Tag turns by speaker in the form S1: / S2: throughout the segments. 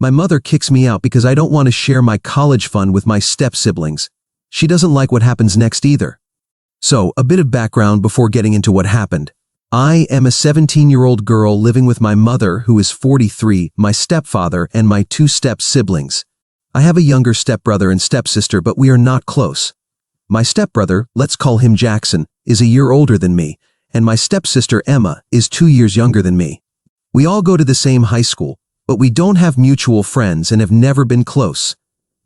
S1: My mother kicks me out because I don't want to share my college fund with my step-siblings. She doesn't like what happens next either. So, a bit of background before getting into what happened. I am a 17-year-old girl living with my mother, who is 43, my stepfather, and my 2 step-siblings. I have a younger stepbrother and stepsister, but we are not close. My stepbrother, let's call him Jackson, is a year older than me, and my stepsister Emma is 2 years younger than me. We all go to the same high school, but we don't have mutual friends and have never been close.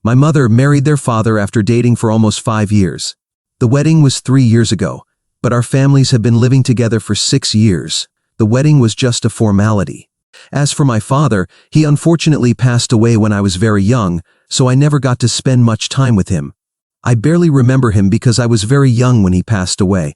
S1: My mother married their father after dating for almost 5 years. The wedding was 3 years ago, but our families have been living together for 6 years. The wedding was just a formality. As for my father, he unfortunately passed away when I was very young, so I never got to spend much time with him. I barely remember him because I was very young when he passed away.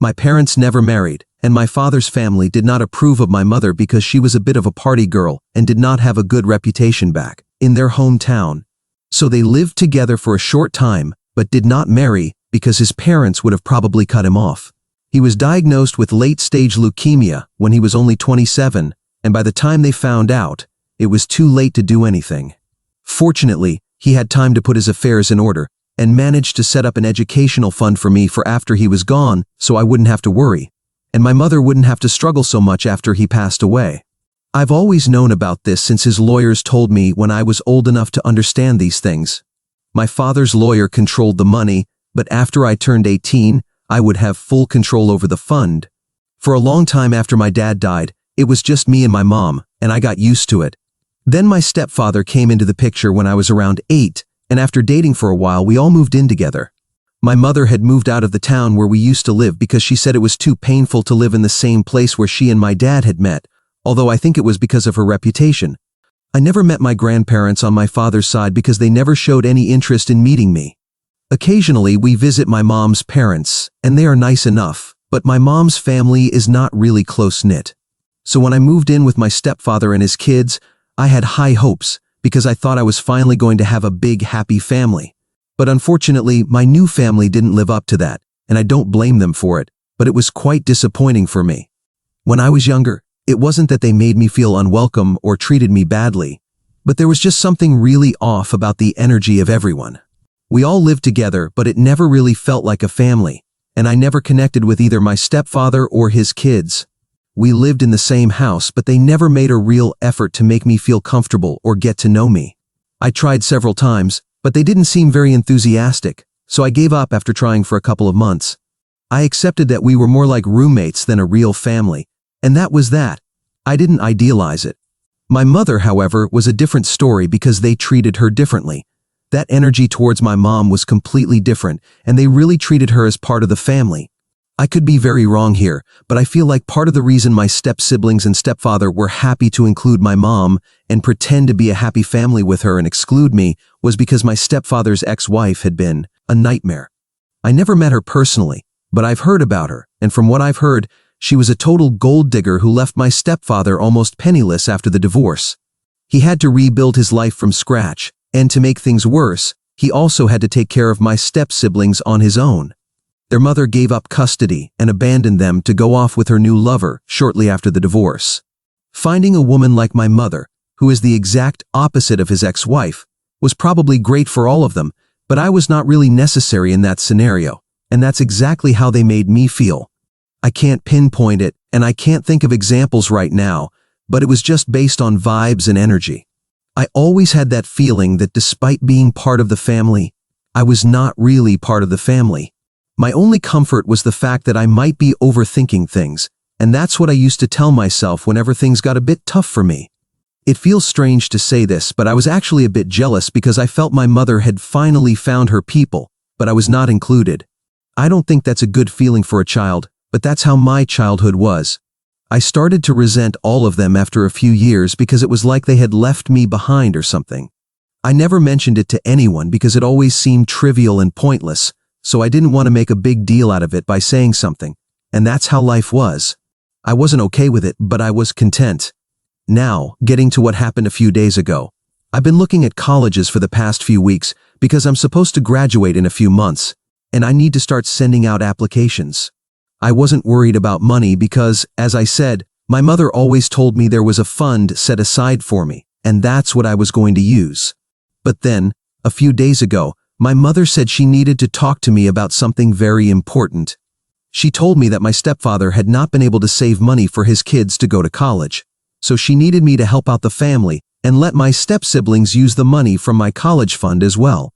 S1: My parents never married, and my father's family did not approve of my mother because she was a bit of a party girl and did not have a good reputation back in their hometown. So they lived together for a short time, but did not marry because his parents would have probably cut him off. He was diagnosed with late-stage leukemia when he was only 27, and by the time they found out, it was too late to do anything. Fortunately, he had time to put his affairs in order and managed to set up an educational fund for me for after he was gone, so I wouldn't have to worry, and my mother wouldn't have to struggle so much after he passed away. I've always known about this since his lawyers told me when I was old enough to understand these things. My father's lawyer controlled the money, but after I turned 18, I would have full control over the fund. For a long time after my dad died, it was just me and my mom, and I got used to it. Then my stepfather came into the picture when I was around 8, and after dating for a while, we all moved in together. My mother had moved out of the town where we used to live because she said it was too painful to live in the same place where she and my dad had met, although I think it was because of her reputation. I never met my grandparents on my father's side because they never showed any interest in meeting me. Occasionally, we visit my mom's parents, and they are nice enough, but my mom's family is not really close-knit. So when I moved in with my stepfather and his kids, I had high hopes because I thought I was finally going to have a big, happy family. But unfortunately, my new family didn't live up to that, and I don't blame them for it, but it was quite disappointing for me. When I was younger, it wasn't that they made me feel unwelcome or treated me badly, but there was just something really off about the energy of everyone. We all lived together, but it never really felt like a family, and I never connected with either my stepfather or his kids. We lived in the same house, but they never made a real effort to make me feel comfortable or get to know me. I tried several times, but they didn't seem very enthusiastic, so I gave up after trying for a couple of months. I accepted that we were more like roommates than a real family, and that was that. I didn't idealize it. My mother, however, was a different story because they treated her differently. That energy towards my mom was completely different, and they really treated her as part of the family. I could be very wrong here, but I feel like part of the reason my step-siblings and stepfather were happy to include my mom and pretend to be a happy family with her and exclude me was because my stepfather's ex-wife had been a nightmare. I never met her personally, but I've heard about her, and from what I've heard, she was a total gold digger who left my stepfather almost penniless after the divorce. He had to rebuild his life from scratch, and to make things worse, he also had to take care of my step-siblings on his own. Their mother gave up custody and abandoned them to go off with her new lover shortly after the divorce. Finding a woman like my mother, who is the exact opposite of his ex-wife, was probably great for all of them, but I was not really necessary in that scenario, and that's exactly how they made me feel. I can't pinpoint it, and I can't think of examples right now, but it was just based on vibes and energy. I always had that feeling that despite being part of the family, I was not really part of the family. My only comfort was the fact that I might be overthinking things, and that's what I used to tell myself whenever things got a bit tough for me. It feels strange to say this, but I was actually a bit jealous because I felt my mother had finally found her people, but I was not included. I don't think that's a good feeling for a child, but that's how my childhood was. I started to resent all of them after a few years because it was like they had left me behind or something. I never mentioned it to anyone because it always seemed trivial and pointless, so I didn't want to make a big deal out of it by saying something, and that's how life was. I wasn't okay with it, but I was content. Now, getting to what happened a few days ago. I've been looking at colleges for the past few weeks because I'm supposed to graduate in a few months, and I need to start sending out applications. I wasn't worried about money because, as I said, my mother always told me there was a fund set aside for me, and that's what I was going to use. But then, a few days ago, my mother said she needed to talk to me about something very important. She told me that my stepfather had not been able to save money for his kids to go to college, so she needed me to help out the family and let my step-siblings use the money from my college fund as well.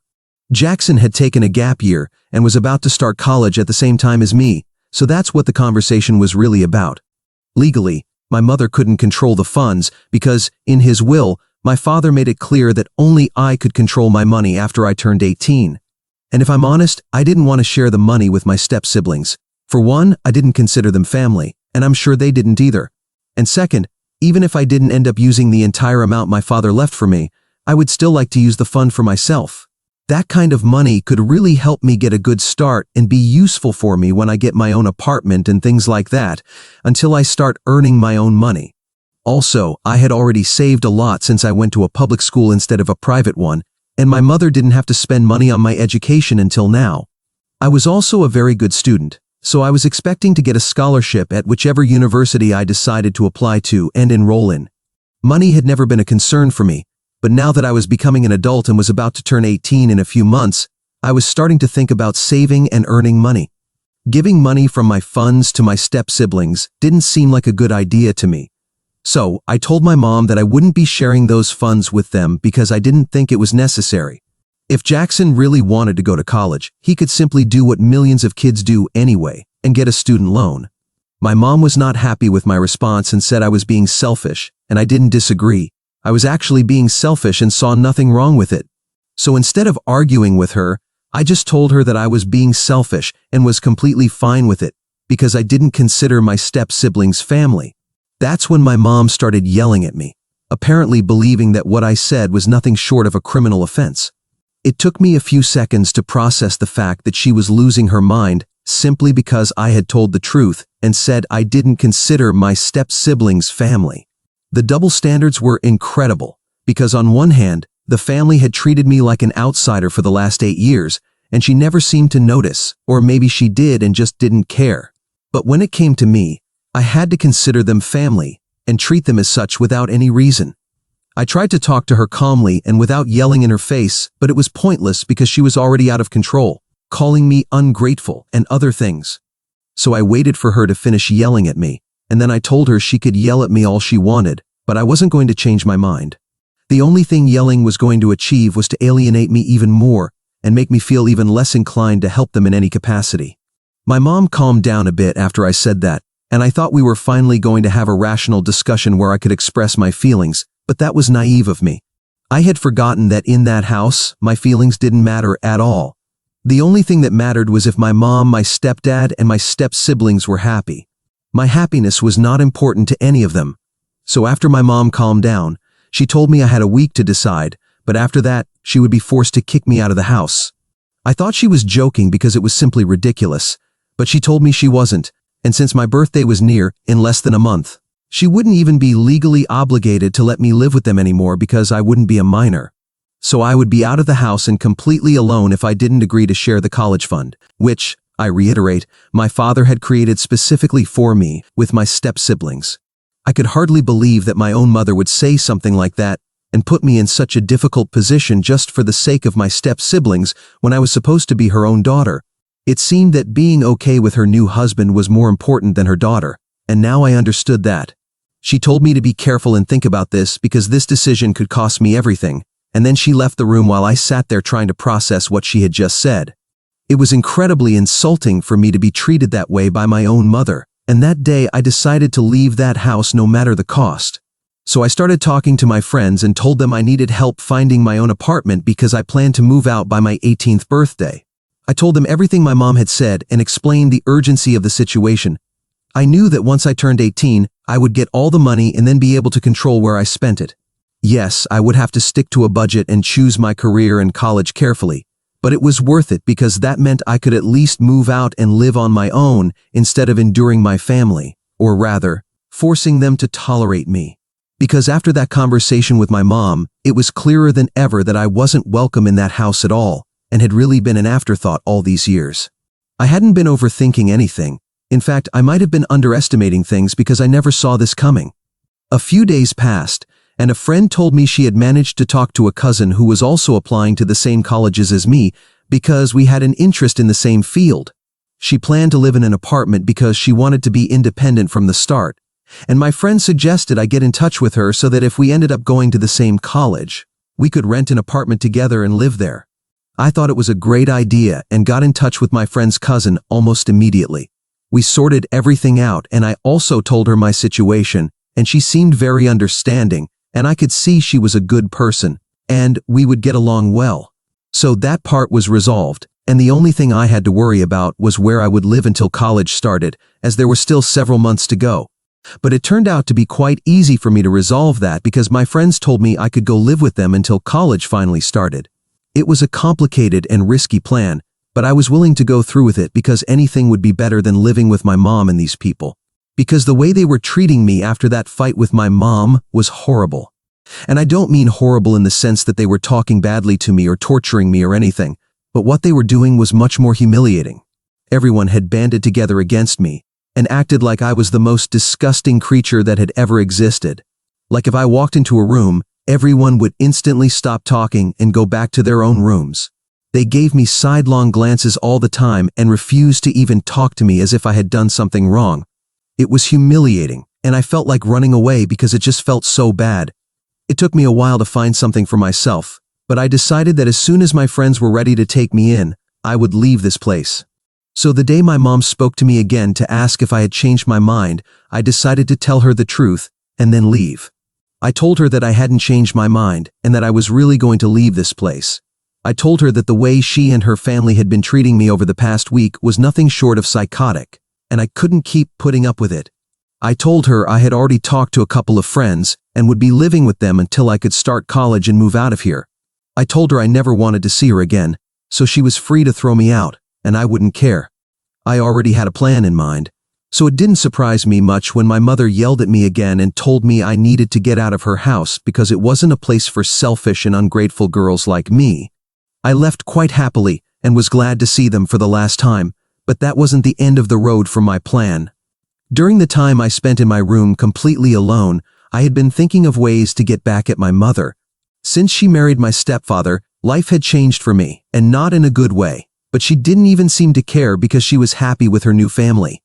S1: Jackson had taken a gap year and was about to start college at the same time as me, so that's what the conversation was really about. Legally, my mother couldn't control the funds because, in his will, my father made it clear that only I could control my money after I turned 18. And if I'm honest, I didn't want to share the money with my step-siblings. For one, I didn't consider them family, and I'm sure they didn't either. And second, even if I didn't end up using the entire amount my father left for me, I would still like to use the fund for myself. That kind of money could really help me get a good start and be useful for me when I get my own apartment and things like that, until I start earning my own money. Also, I had already saved a lot since I went to a public school instead of a private one, and my mother didn't have to spend money on my education until now. I was also a very good student, so I was expecting to get a scholarship at whichever university I decided to apply to and enroll in. Money had never been a concern for me, but now that I was becoming an adult and was about to turn 18 in a few months, I was starting to think about saving and earning money. Giving money from my funds to my step-siblings didn't seem like a good idea to me. So, I told my mom that I wouldn't be sharing those funds with them because I didn't think it was necessary. If Jackson really wanted to go to college, he could simply do what millions of kids do anyway, and get a student loan. My mom was not happy with my response and said I was being selfish, and I didn't disagree. I was actually being selfish and saw nothing wrong with it. So instead of arguing with her, I just told her that I was being selfish and was completely fine with it, because I didn't consider my step-siblings family. That's when my mom started yelling at me, apparently believing that what I said was nothing short of a criminal offense. It took me a few seconds to process the fact that she was losing her mind simply because I had told the truth and said I didn't consider my step-siblings family. The double standards were incredible, because on one hand, the family had treated me like an outsider for the last 8 years, and she never seemed to notice, or maybe she did and just didn't care. But when it came to me, I had to consider them family and treat them as such without any reason. I tried to talk to her calmly and without yelling in her face, but it was pointless because she was already out of control, calling me ungrateful and other things. So I waited for her to finish yelling at me, and then I told her she could yell at me all she wanted, but I wasn't going to change my mind. The only thing yelling was going to achieve was to alienate me even more and make me feel even less inclined to help them in any capacity. My mom calmed down a bit after I said that, and I thought we were finally going to have a rational discussion where I could express my feelings, but that was naive of me. I had forgotten that in that house, my feelings didn't matter at all. The only thing that mattered was if my mom, my stepdad, and my step-siblings were happy. My happiness was not important to any of them. So after my mom calmed down, she told me I had a week to decide, but after that, she would be forced to kick me out of the house. I thought she was joking because it was simply ridiculous, but she told me she wasn't, and since my birthday was near, in less than a month, she wouldn't even be legally obligated to let me live with them anymore because I wouldn't be a minor. So I would be out of the house and completely alone if I didn't agree to share the college fund, which, I reiterate, my father had created specifically for me with my step-siblings. I could hardly believe that my own mother would say something like that and put me in such a difficult position just for the sake of my step-siblings when I was supposed to be her own daughter. It seemed that being okay with her new husband was more important than her daughter, and now I understood that. She told me to be careful and think about this because this decision could cost me everything, and then she left the room while I sat there trying to process what she had just said. It was incredibly insulting for me to be treated that way by my own mother, and that day I decided to leave that house no matter the cost. So I started talking to my friends and told them I needed help finding my own apartment because I planned to move out by my 18th birthday. I told them everything my mom had said and explained the urgency of the situation. I knew that once I turned 18, I would get all the money and then be able to control where I spent it. Yes, I would have to stick to a budget and choose my career and college carefully, but it was worth it because that meant I could at least move out and live on my own instead of enduring my family, or rather, forcing them to tolerate me. Because after that conversation with my mom, it was clearer than ever that I wasn't welcome in that house at all, and had really been an afterthought all these years. I hadn't been overthinking anything. In fact, I might have been underestimating things because I never saw this coming. A few days passed, and a friend told me she had managed to talk to a cousin who was also applying to the same colleges as me because we had an interest in the same field. She planned to live in an apartment because she wanted to be independent from the start, and my friend suggested I get in touch with her so that if we ended up going to the same college, we could rent an apartment together and live there. I thought it was a great idea and got in touch with my friend's cousin almost immediately. We sorted everything out, and I also told her my situation, and she seemed very understanding, and I could see she was a good person, and we would get along well. So that part was resolved, and the only thing I had to worry about was where I would live until college started, as there were still several months to go. But it turned out to be quite easy for me to resolve that because my friends told me I could go live with them until college finally started. It was a complicated and risky plan, but I was willing to go through with it because anything would be better than living with my mom and these people. Because the way they were treating me after that fight with my mom was horrible. And I don't mean horrible in the sense that they were talking badly to me or torturing me or anything, but what they were doing was much more humiliating. Everyone had banded together against me and acted like I was the most disgusting creature that had ever existed. Like if I walked into a room, everyone would instantly stop talking and go back to their own rooms. They gave me sidelong glances all the time and refused to even talk to me as if I had done something wrong. It was humiliating, and I felt like running away because it just felt so bad. It took me a while to find something for myself, but I decided that as soon as my friends were ready to take me in, I would leave this place. So the day my mom spoke to me again to ask if I had changed my mind, I decided to tell her the truth and then leave. I told her that I hadn't changed my mind and that I was really going to leave this place. I told her that the way she and her family had been treating me over the past week was nothing short of psychotic, and I couldn't keep putting up with it. I told her I had already talked to a couple of friends and would be living with them until I could start college and move out of here. I told her I never wanted to see her again, so she was free to throw me out, and I wouldn't care. I already had a plan in mind, so it didn't surprise me much when my mother yelled at me again and told me I needed to get out of her house because it wasn't a place for selfish and ungrateful girls like me. I left quite happily and was glad to see them for the last time, but that wasn't the end of the road for my plan. During the time I spent in my room completely alone, I had been thinking of ways to get back at my mother. Since she married my stepfather, life had changed for me, and not in a good way, but she didn't even seem to care because she was happy with her new family.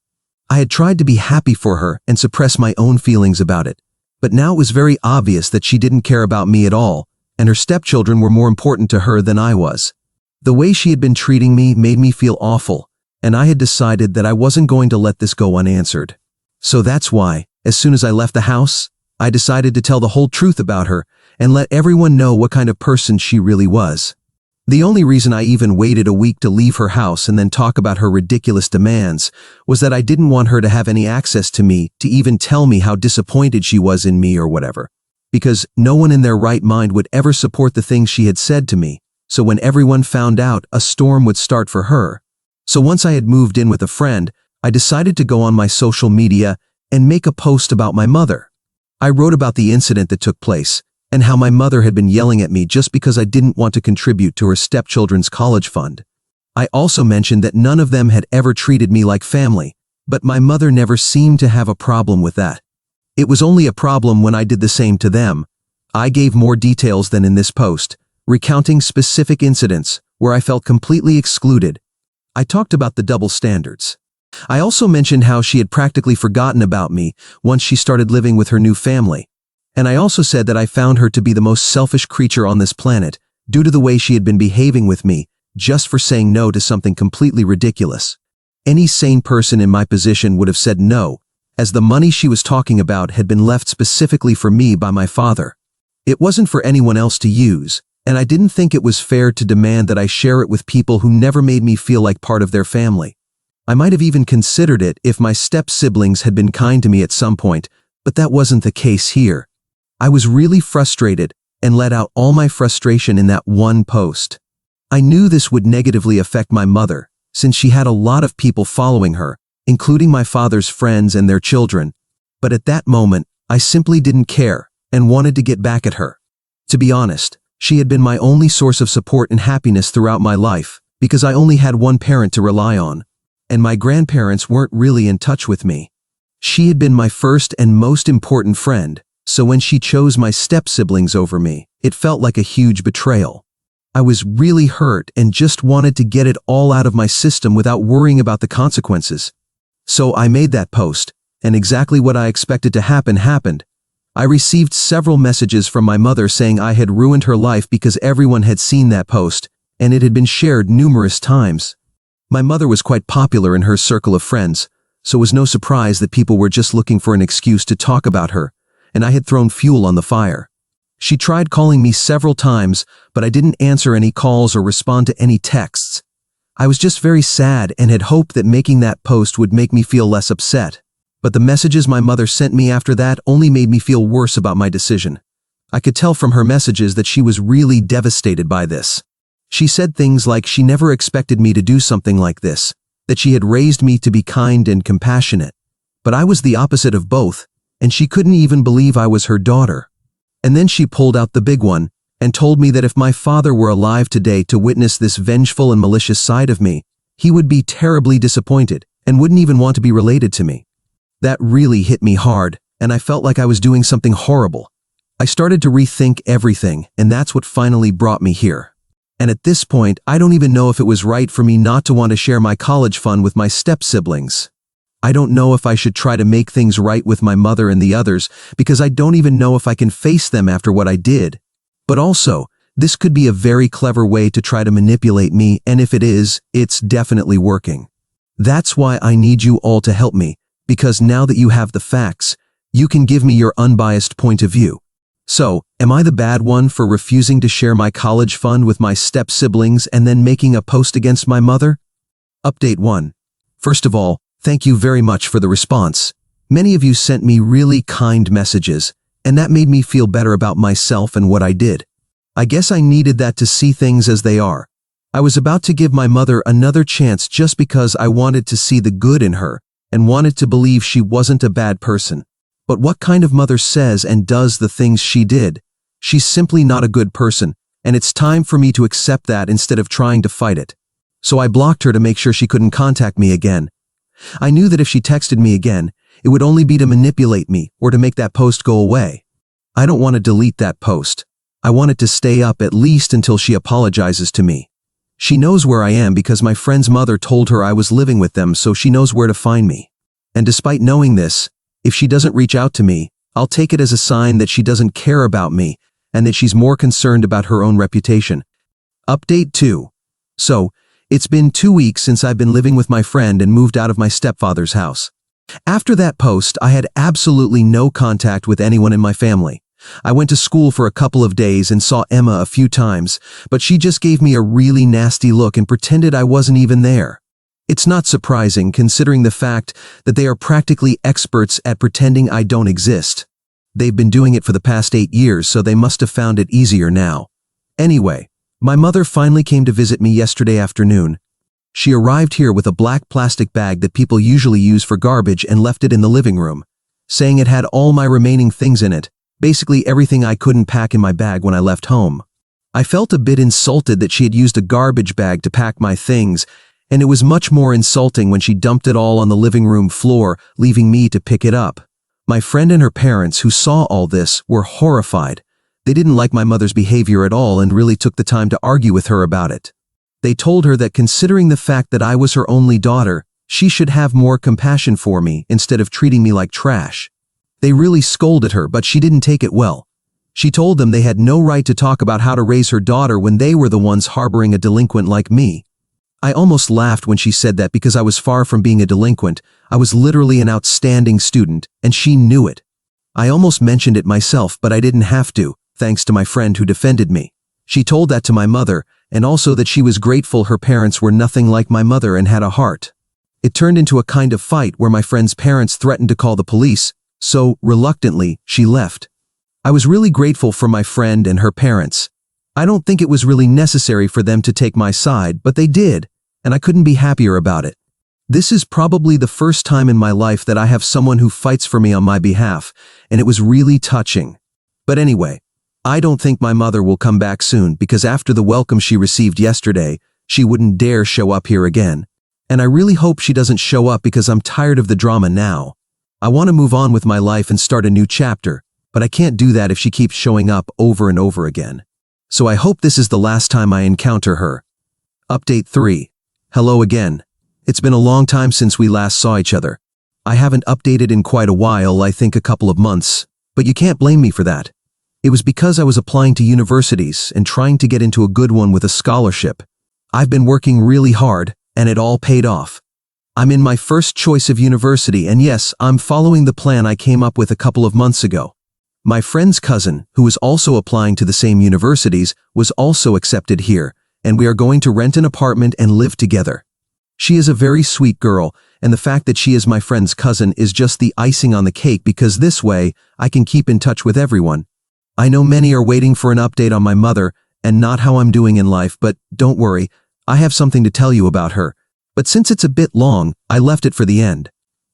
S1: I had tried to be happy for her and suppress my own feelings about it, but now it was very obvious that she didn't care about me at all, and her stepchildren were more important to her than I was. The way she had been treating me made me feel awful, and I had decided that I wasn't going to let this go unanswered. So that's why, as soon as I left the house, I decided to tell the whole truth about her and let everyone know what kind of person she really was. The only reason I even waited a week to leave her house and then talk about her ridiculous demands was that I didn't want her to have any access to me to even tell me how disappointed she was in me or whatever. Because no one in their right mind would ever support the things she had said to me, so when everyone found out, a storm would start for her. So once I had moved in with a friend, I decided to go on my social media and make a post about my mother. I wrote about the incident that took place and how my mother had been yelling at me just because I didn't want to contribute to her stepchildren's college fund. I also mentioned that none of them had ever treated me like family, but my mother never seemed to have a problem with that. It was only a problem when I did the same to them. I gave more details than in this post, recounting specific incidents where I felt completely excluded. I talked about the double standards. I also mentioned how she had practically forgotten about me once she started living with her new family. And I also said that I found her to be the most selfish creature on this planet due to the way she had been behaving with me just for saying no to something completely ridiculous. Any sane person in my position would have said no, as the money she was talking about had been left specifically for me by my father. It wasn't for anyone else to use, and I didn't think it was fair to demand that I share it with people who never made me feel like part of their family. I might have even considered it if my step-siblings had been kind to me at some point, but that wasn't the case here. I was really frustrated and let out all my frustration in that one post. I knew this would negatively affect my mother, since she had a lot of people following her, including my father's friends and their children. But at that moment, I simply didn't care and wanted to get back at her. To be honest, she had been my only source of support and happiness throughout my life, because I only had one parent to rely on, and my grandparents weren't really in touch with me. She had been my first and most important friend, So when she chose my step-siblings over me, it felt like a huge betrayal. I was really hurt and just wanted to get it all out of my system without worrying about the consequences. So I made that post, and exactly what I expected to happen happened. I received several messages from my mother saying I had ruined her life because everyone had seen that post, and it had been shared numerous times. My mother was quite popular in her circle of friends, so it was no surprise that people were just looking for an excuse to talk about her, and I had thrown fuel on the fire. She tried calling me several times, but I didn't answer any calls or respond to any texts. I was just very sad and had hoped that making that post would make me feel less upset. But the messages my mother sent me after that only made me feel worse about my decision. I could tell from her messages that she was really devastated by this. She said things like she never expected me to do something like this, that she had raised me to be kind and compassionate. But I was the opposite of both, and she couldn't even believe I was her daughter. And then she pulled out the big one and told me that if my father were alive today to witness this vengeful and malicious side of me, he would be terribly disappointed and wouldn't even want to be related to me. That really hit me hard, and I felt like I was doing something horrible. I started to rethink everything, and that's what finally brought me here. And at this point, I don't even know if it was right for me not to want to share my college fund with my step-siblings. I don't know if I should try to make things right with my mother and the others, because I don't even know if I can face them after what I did. But also, this could be a very clever way to try to manipulate me, and if it is, it's definitely working. That's why I need you all to help me, because now that you have the facts, you can give me your unbiased point of view. So, am I the bad one for refusing to share my college fund with my step-siblings and then making a post against my mother? Update 1. First of all, thank you very much for the response. Many of you sent me really kind messages, and that made me feel better about myself and what I did. I guess I needed that to see things as they are. I was about to give my mother another chance just because I wanted to see the good in her and wanted to believe she wasn't a bad person. But what kind of mother says and does the things she did? She's simply not a good person, and it's time for me to accept that instead of trying to fight it. So I blocked her to make sure she couldn't contact me again. I knew that if she texted me again, it would only be to manipulate me or to make that post go away. I don't want to delete that post. I want it to stay up at least until she apologizes to me. She knows where I am because my friend's mother told her I was living with them, so she knows where to find me. And despite knowing this, if she doesn't reach out to me, I'll take it as a sign that she doesn't care about me and that she's more concerned about her own reputation. Update 2. So, it's been 2 weeks since I've been living with my friend and moved out of my stepfather's house. After that post, I had absolutely no contact with anyone in my family. I went to school for a couple of days and saw Emma a few times, but she just gave me a really nasty look and pretended I wasn't even there. It's not surprising considering the fact that they are practically experts at pretending I don't exist. They've been doing it for the past 8 years, so they must have found it easier now. Anyway, my mother finally came to visit me yesterday afternoon. She arrived here with a black plastic bag that people usually use for garbage and left it in the living room, saying it had all my remaining things in it, basically everything I couldn't pack in my bag when I left home. I felt a bit insulted that she had used a garbage bag to pack my things, and it was much more insulting when she dumped it all on the living room floor, leaving me to pick it up. My friend and her parents, who saw all this, were horrified. They didn't like my mother's behavior at all and really took the time to argue with her about it. They told her that considering the fact that I was her only daughter, she should have more compassion for me instead of treating me like trash. They really scolded her, but she didn't take it well. She told them they had no right to talk about how to raise her daughter when they were the ones harboring a delinquent like me. I almost laughed when she said that because I was far from being a delinquent. I was literally an outstanding student, and she knew it. I almost mentioned it myself, but I didn't have to, thanks to my friend who defended me. She told that to my mother, and also that she was grateful her parents were nothing like my mother and had a heart. It turned into a kind of fight where my friend's parents threatened to call the police, so, reluctantly, she left. I was really grateful for my friend and her parents. I don't think it was really necessary for them to take my side, but they did, and I couldn't be happier about it. This is probably the first time in my life that I have someone who fights for me on my behalf, and it was really touching. But anyway, I don't think my mother will come back soon because after the welcome she received yesterday, she wouldn't dare show up here again. And I really hope she doesn't show up because I'm tired of the drama now. I want to move on with my life and start a new chapter, but I can't do that if she keeps showing up over and over again. So I hope this is the last time I encounter her. Update 3. Hello again. It's been a long time since we last saw each other. I haven't updated in quite a while, I think a couple of months, but you can't blame me for that. It was because I was applying to universities and trying to get into a good one with a scholarship. I've been working really hard, and it all paid off. I'm in my first choice of university, and yes, I'm following the plan I came up with a couple of months ago. My friend's cousin, who is also applying to the same universities, was also accepted here, and we are going to rent an apartment and live together. She is a very sweet girl, and the fact that she is my friend's cousin is just the icing on the cake because this way, I can keep in touch with everyone. I know many are waiting for an update on my mother and not how I'm doing in life, but don't worry, I have something to tell you about her. But since it's a bit long, I left it for the end.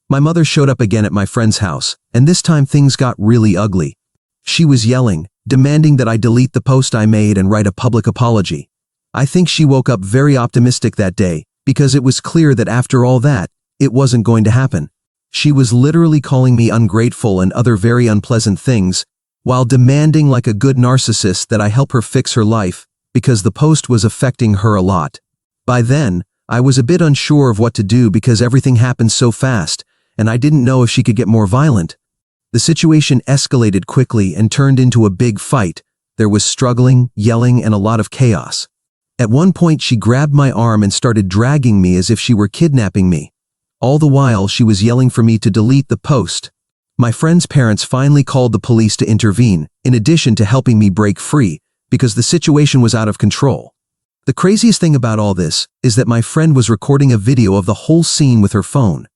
S1: My mother showed up again at my friend's house, and this time things got really ugly. She was yelling, demanding that I delete the post I made and write a public apology. I think she woke up very optimistic that day, because it was clear that after all that, it wasn't going to happen. She was literally calling me ungrateful and other very unpleasant things, while demanding like a good narcissist that I help her fix her life, because the post was affecting her a lot. By then, I was a bit unsure of what to do because everything happened so fast, and I didn't know if she could get more violent. The situation escalated quickly and turned into a big fight. There was struggling, yelling, and a lot of chaos. At one point, she grabbed my arm and started dragging me as if she were kidnapping me. All the while, she was yelling for me to delete the post. My friend's parents finally called the police to intervene, in addition to helping me break free, because the situation was out of control. The craziest thing about all this is that my friend was recording a video of the whole scene with her phone.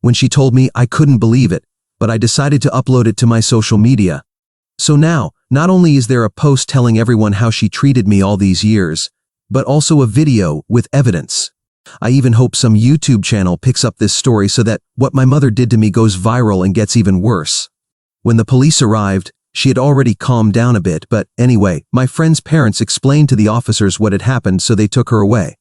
S1: When she told me, I couldn't believe it, but I decided to upload it to my social media. So now, not only is there a post telling everyone how she treated me all these years, but also a video with evidence. I even hope some YouTube channel picks up this story so that what my mother did to me goes viral and gets even worse. When the police arrived, she had already calmed down a bit, but anyway, my friend's parents explained to the officers what had happened, so they took her away.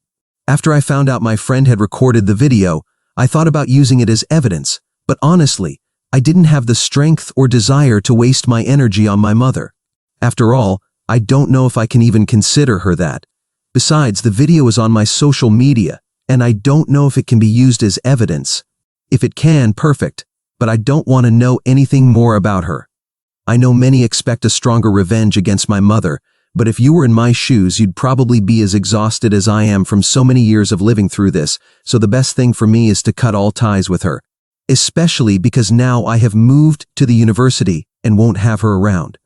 S1: After I found out my friend had recorded the video, I thought about using it as evidence, but honestly, I didn't have the strength or desire to waste my energy on my mother. After all, I don't know if I can even consider her that. Besides, the video is on my social media, and I don't know if it can be used as evidence. If it can, perfect, but I don't want to know anything more about her. I know many expect a stronger revenge against my mother, but if you were in my shoes, you'd probably be as exhausted as I am from so many years of living through this, so the best thing for me is to cut all ties with her, especially because now I have moved to the university and won't have her around.